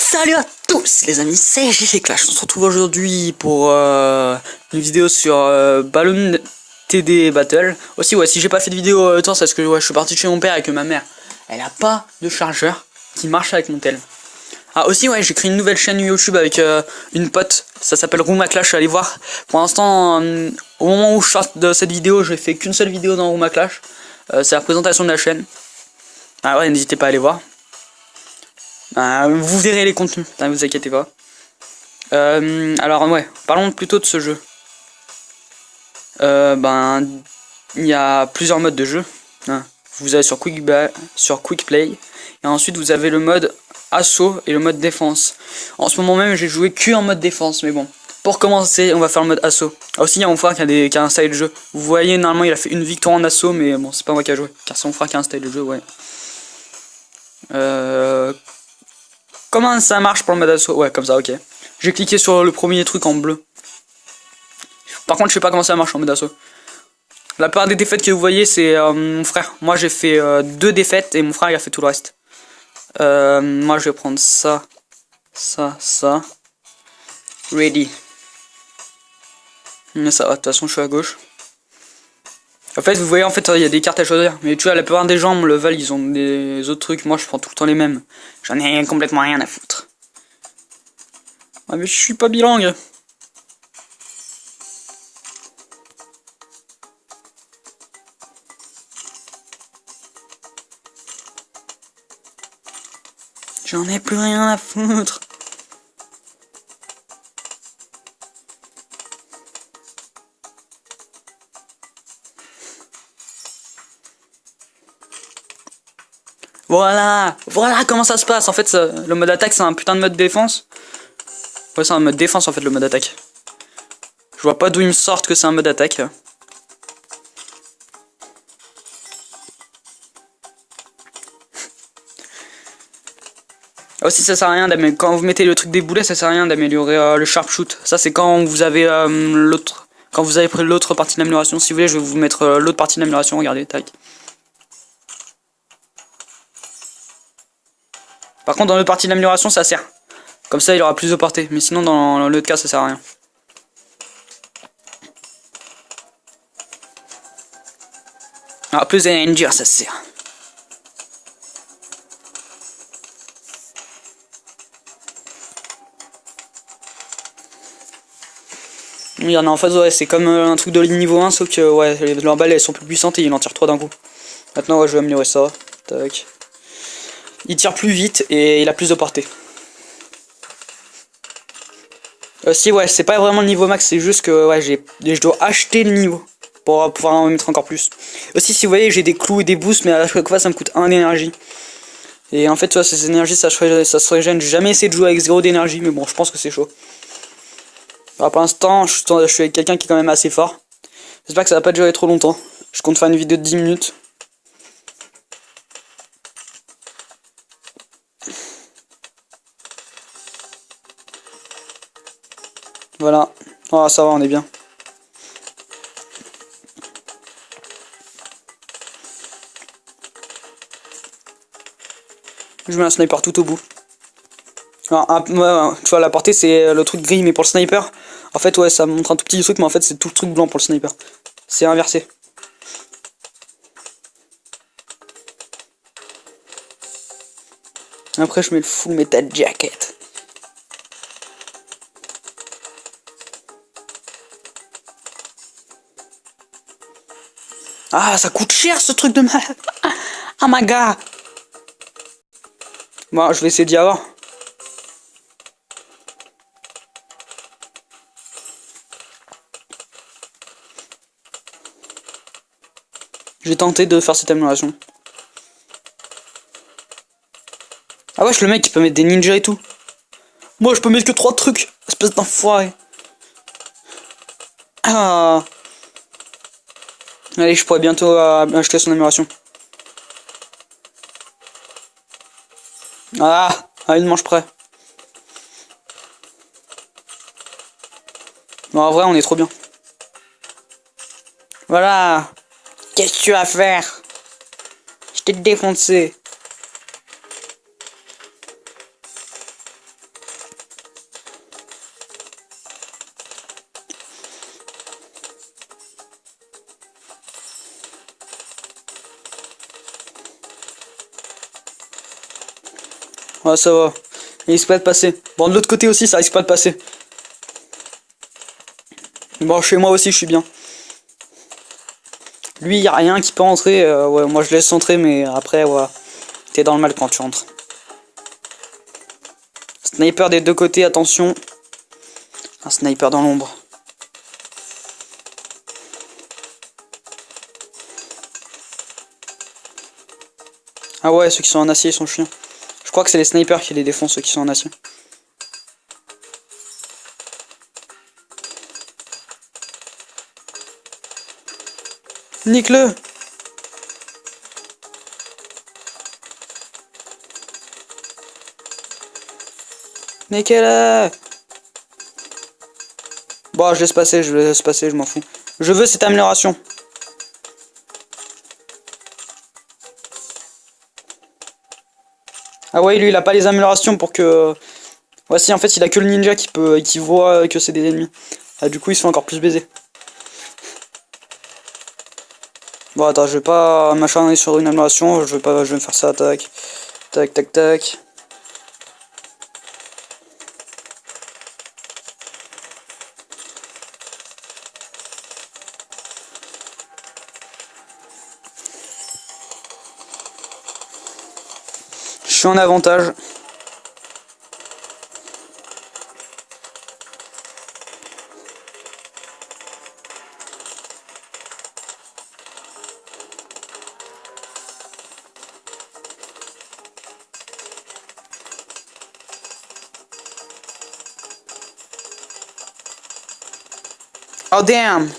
Salut à tous les amis, c'est JC Clash. On se retrouve aujourd'hui pour une vidéo sur Balloon TD Battle. Aussi ouais, si j'ai pas fait de vidéo temps, c'est parce que ouais, je suis parti chez mon père et que ma mère elle a pas de chargeur qui marche avec mon tel. Ah aussi ouais, j'ai créé une nouvelle chaîne YouTube avec une pote, ça s'appelle Rouma Clash, allez voir. Pour l'instant, au moment où je sors de cette vidéo, j'ai fait qu'une seule vidéo dans Rouma Clash. C'est la présentation de la chaîne. Ah ouais, n'hésitez pas à aller voir. Vous verrez les contenus, ne vous inquiétez pas. Alors ouais, parlons plutôt de ce jeu. Il y a plusieurs modes de jeu. Vous avez sur Quick Play, et ensuite vous avez le mode assaut et le mode défense. En ce moment même j'ai joué que en mode défense, mais bon. Pour commencer, on va faire le mode assaut. Ah, aussi il y a mon frère qui a un style de jeu. Vous voyez, normalement il a fait une victoire en assaut, mais bon, c'est pas moi qui a joué, car c'est mon frère qui a un style de jeu, ouais. Comment ça marche pour le mode assaut? Ouais, comme ça, ok. J'ai cliqué sur le premier truc en bleu. Par contre, je sais pas comment ça marche en mode assaut. La plupart des défaites que vous voyez, c'est mon frère. Moi, j'ai fait 2 défaites et mon frère, il a fait tout le reste. Moi, je vais prendre ça, ça. Ready. Mais ça va, de toute façon, je suis à gauche. En fait, vous voyez, en fait, il y a des cartes à choisir. Mais tu vois, la plupart des gens me le veulent, ils ont des autres trucs. Moi, je prends tout le temps les mêmes. J'en ai complètement rien à foutre. Ah, mais je suis pas bilingue. J'en ai plus rien à foutre. Voilà comment ça se passe. En fait, le mode attaque, c'est un putain de mode défense. Ouais, c'est un mode défense en fait, le mode attaque. Je vois pas d'où ils me sortent que c'est un mode attaque. Aussi, ça sert à rien d'améliorer. Quand vous mettez le truc des boulets, ça sert à rien d'améliorer le sharpshoot. Ça, c'est quand vous avez l'autre. Quand vous avez pris l'autre partie d'amélioration. Si vous voulez, je vais vous mettre l'autre partie d'amélioration. Regardez, tac. Par contre, dans l'autre partie d'amélioration, ça sert. Comme ça, il aura plus de portée. Mais sinon, dans l'autre cas, ça sert à rien. Alors, plus d'énergie, ça sert. Il y en a en face, ouais, c'est comme un truc de niveau 1, sauf que ouais, leurs balles elles sont plus puissantes et il en tire 3 d'un coup. Maintenant, ouais, je vais améliorer ça. Tac. Il tire plus vite et il a plus de portée. Si, ouais, c'est pas vraiment le niveau max, c'est juste que ouais, je dois acheter le niveau pour pouvoir en mettre encore plus. Aussi, si vous voyez, j'ai des clous et des boosts, mais à chaque fois ça me coûte 1 d'énergie. Et en fait, ouais, ces énergies ça se régène. J'ai jamais essayé de jouer avec 0 d'énergie, mais bon, je pense que c'est chaud. Alors, pour l'instant, je suis avec quelqu'un qui est quand même assez fort. J'espère que ça va pas durer trop longtemps. Je compte faire une vidéo de 10 minutes. Voilà. Oh, ça va, on est bien. Je mets un sniper tout au bout. Alors, tu vois, la portée c'est le truc gris, mais pour le sniper, en fait, ouais, ça montre un tout petit truc, mais en fait, c'est tout le truc blanc pour le sniper. C'est inversé. Après, je mets le full metal jacket. Ah, ça coûte cher ce truc de malade. Oh my god. Bon, je vais essayer d'y avoir. J'ai tenté de faire cette amélioration. Ah wesh, le mec il peut mettre des ninjas et tout. Moi je peux mettre que 3 trucs. Espèce d'enfoiré. Ah. Allez, je pourrais bientôt acheter son amélioration. Ah, une manche près. Bon, en vrai, on est trop bien. Voilà. Qu'est-ce que tu vas faire? Je t'ai défoncé. Ouais, ça va. Il risque pas de passer. Bon, de l'autre côté aussi, ça risque pas de passer. Bon, chez moi aussi, je suis bien. Lui, y a rien qui peut entrer. Ouais, moi, je laisse entrer, mais après, voilà. T'es dans le mal quand tu entres. Sniper des deux côtés, attention. Un sniper dans l'ombre. Ah ouais, ceux qui sont en acier, ils sont chiants. Je crois que c'est les snipers qui les défendent, ceux qui sont en acier. Nique-le! Nique-le! Bon, je laisse passer, je m'en fous. Je veux cette amélioration. Ah ouais, lui, il a pas les améliorations pour que... Voici, en fait, il a que le ninja qui voit que c'est des ennemis. Ah, du coup, il se fait encore plus baiser. Bon, attends, je vais pas m'acharner sur une amélioration, je vais me faire ça, tac. Tac, tac, tac. Je suis en avantage. Oh damn!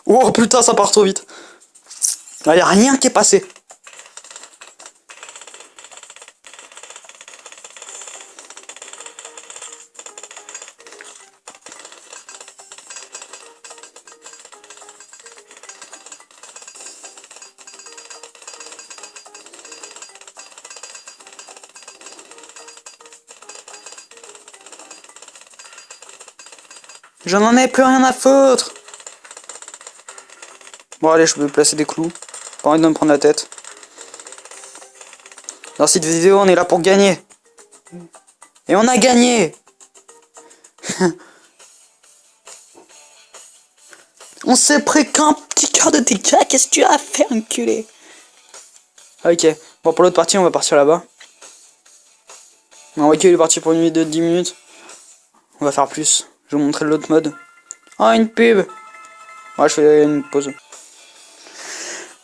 Oh putain, ça part trop vite. Là, y a rien qui est passé. J'en ai plus rien à foutre. Bon allez, je peux placer des clous. Pas envie de me prendre la tête. Dans cette vidéo, on est là pour gagner. Et on a gagné. On s'est pris qu'un petit cœur de dégâts. Qu'est-ce que tu as fait, enculé? Ok. Bon, pour l'autre partie, on va partir là-bas. On va qu'il est parti pour une vidéo de 10 minutes. On va faire plus. Je vais vous montrer l'autre mode. Oh, une pub. Ouais, je fais une pause.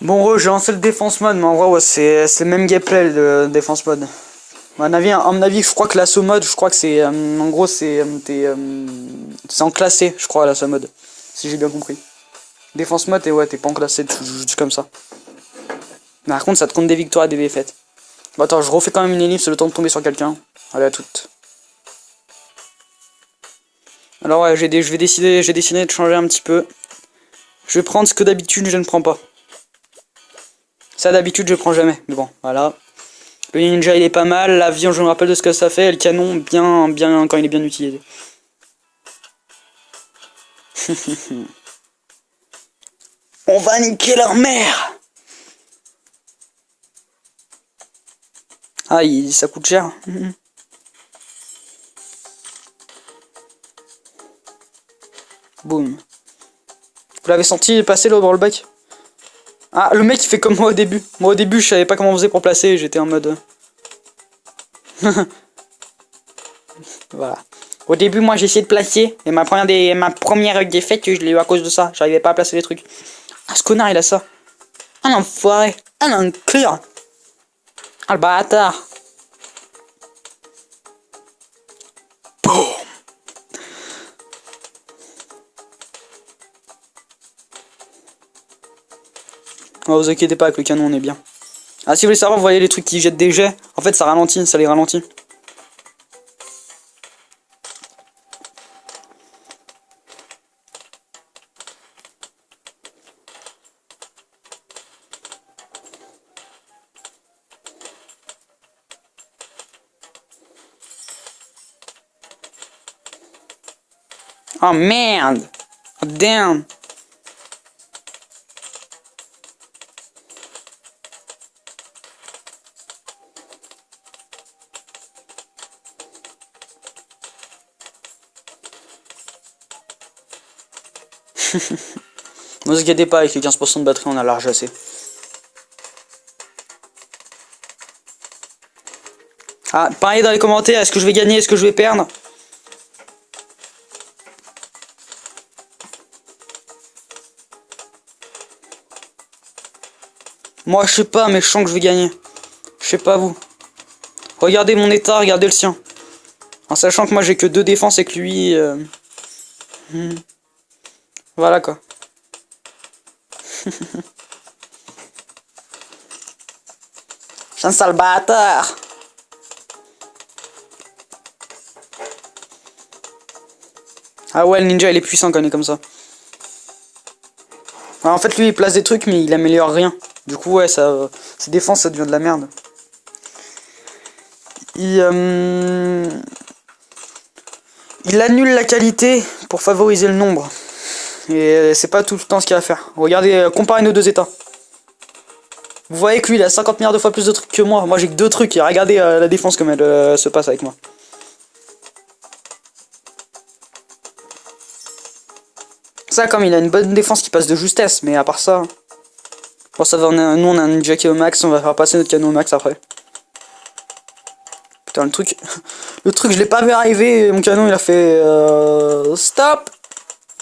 Bon, j'ai lancé le défense mode, mais en vrai, ouais, c'est le même gameplay, le défense mode. À mon avis, je crois que l'assaut mode, je crois que c'est, en gros, c'est en classé, je crois, l'assaut mode. Si j'ai bien compris. Défense mode, et ouais, t'es pas en classé, tu joues juste comme ça. Mais par contre, ça te compte des victoires et des défaites. Bon, attends, je refais quand même une ellipse, le temps de tomber sur quelqu'un. Allez, à toutes. Alors ouais, j'ai décidé de changer un petit peu. Je vais prendre ce que d'habitude je ne prends pas. Ça d'habitude je prends jamais, mais bon, voilà. Le ninja il est pas mal, l'avion je me rappelle de ce que ça fait, et le canon bien quand il est bien utilisé. On va niquer leur mère. Ah, ça coûte cher. Boum. Vous l'avez senti passer là dans le bac? Ah, le mec il fait comme moi au début. Moi au début je savais pas comment on faisait pour placer, j'étais en mode... Voilà. Au début moi j'ai essayé de placer, et ma première défaite je l'ai eu à cause de ça. J'arrivais pas à placer les trucs. Ah, ce connard il a ça. Un enfoiré. Un enclure. Ah le bâtard. Boum. Oh, vous inquiétez pas, avec le canon on est bien. Ah, si vous voulez savoir, vous voyez les trucs qui jettent des jets, en fait ça ralentit, ça les ralentit. Oh merde! Oh damn! Ne vous inquiétez pas, avec les 15% de batterie, on a large assez. Ah, parlez dans les commentaires, est-ce que je vais gagner, est-ce que je vais perdre? Moi, je sais pas, mais je sens que je vais gagner. Je sais pas vous. Regardez mon état, regardez le sien. En sachant que moi, j'ai que 2 défenses et que lui... Voilà, quoi. C'est un sale bâtard. Ah ouais, le ninja, il est puissant quand il est comme ça. Alors, en fait, lui, il place des trucs, mais il améliore rien. Du coup, ouais, ça, ses défenses, ça devient de la merde. Il annule la qualité pour favoriser le nombre. Et c'est pas tout le temps ce qu'il y a à faire. Regardez, comparez nos 2 états. Vous voyez que lui, il a 50 milliards de fois plus de trucs que moi. Moi, j'ai que 2 trucs. Et regardez la défense comme elle se passe avec moi. Ça, comme il a une bonne défense qui passe de justesse. Mais à part ça... Bon, ça va, nous, on a un ninja qui est au max. On va faire passer notre canon au max après. Putain, le truc... Le truc, je l'ai pas vu arriver. Mon canon, il a fait... Stop.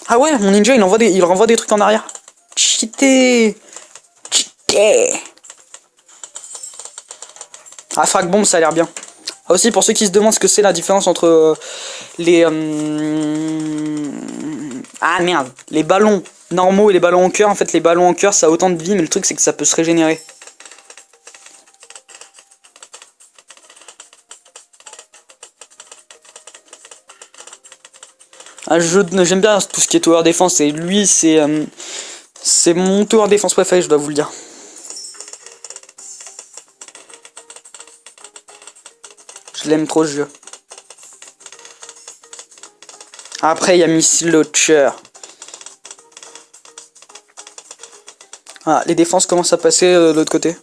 Ah ouais, mon ninja, il renvoie des trucs en arrière. Cheaté. Cheaté. Ah, frag bomb, ça a l'air bien. Ah, aussi, pour ceux qui se demandent ce que c'est la différence entre les... Ah merde, les ballons normaux et les ballons en cœur. En fait, les ballons en cœur, ça a autant de vie, mais le truc, c'est que ça peut se régénérer. Ah, j'aime bien tout ce qui est tower défense, et lui, c'est mon tower défense préféré, je dois vous le dire. Je l'aime trop, ce jeu. Après, il y a Missile Launcher. Ah, les défenses commencent à passer de l'autre côté.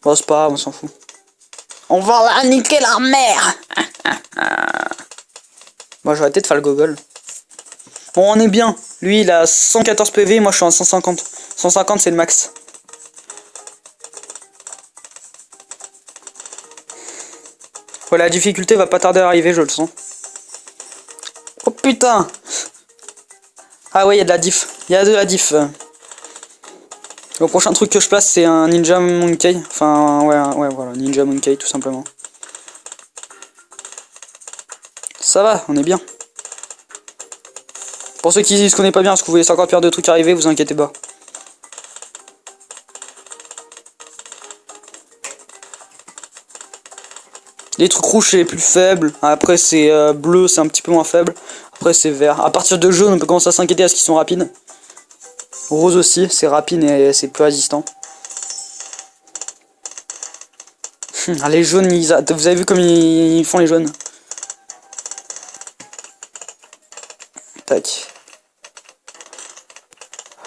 Bon, c'est pas grave, on s'en fout. On va la niquer la mère. Moi, j'aurais peut-être faire le gogol. Bon, on est bien. Lui, il a 114 PV, moi, je suis en 150. 150, c'est le max. Ouais, la difficulté va pas tarder à arriver, je le sens. Oh putain. Ah ouais, il y a de la diff. Il y a de la diff. Le prochain truc que je place, c'est un Ninja Monkey. Enfin, ouais, voilà, Ninja Monkey, tout simplement. Ça va, on est bien. Pour ceux qui se connaissent pas bien, parce que vous voyez 50 paires de trucs arriver, vous inquiétez pas. Les trucs rouges, c'est les plus faibles. Après, c'est bleu, c'est un petit peu moins faible. Après, c'est vert. À partir de jaune, on peut commencer à s'inquiéter à ce qu'ils sont rapides. Rose aussi, c'est rapide et c'est peu résistant. Ah, les jaunes, vous avez vu comme ils font les jaunes? Tac.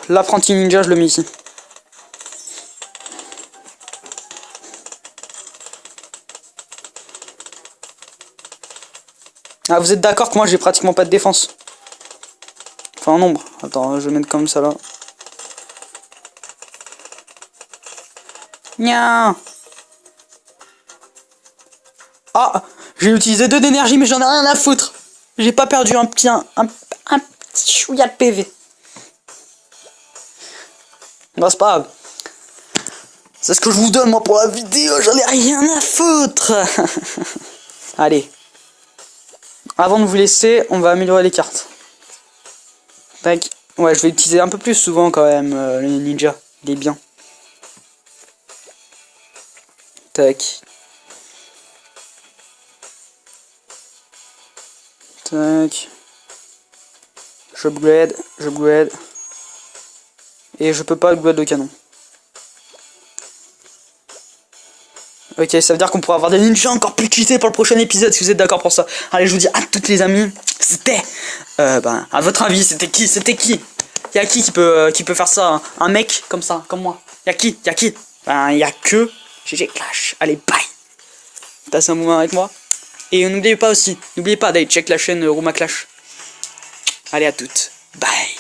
L'apprenti ninja, je le mets ici. Ah, vous êtes d'accord que moi j'ai pratiquement pas de défense? Enfin, en nombre. Attends, je vais mettre comme ça là. Nya. Ah, j'ai utilisé 2 d'énergie, mais j'en ai rien à foutre. J'ai pas perdu un petit chouïa de PV. Non, c'est pas grave. C'est ce que je vous donne moi pour la vidéo, j'en ai rien à foutre. Allez. Avant de vous laisser, on va améliorer les cartes. Tac. Ouais, je vais l'utiliser un peu plus souvent quand même, le ninja. Il est bien. Tac. Tac. J'upgrade. Et je peux pas upgrade le canon. Ok, ça veut dire qu'on pourra avoir des ninjas encore plus cheatés pour le prochain épisode, si vous êtes d'accord pour ça. Allez, je vous dis à toutes les amis, c'était... à votre avis, c'était qui? Y'a qui peut faire ça, hein? Un mec comme ça, comme moi? Y'a qui? Ben, y'a que GG Clash. Allez, bye. Passez un moment avec moi. Et n'oubliez pas d'aller check la chaîne Rouma Clash. Allez, à toutes. Bye.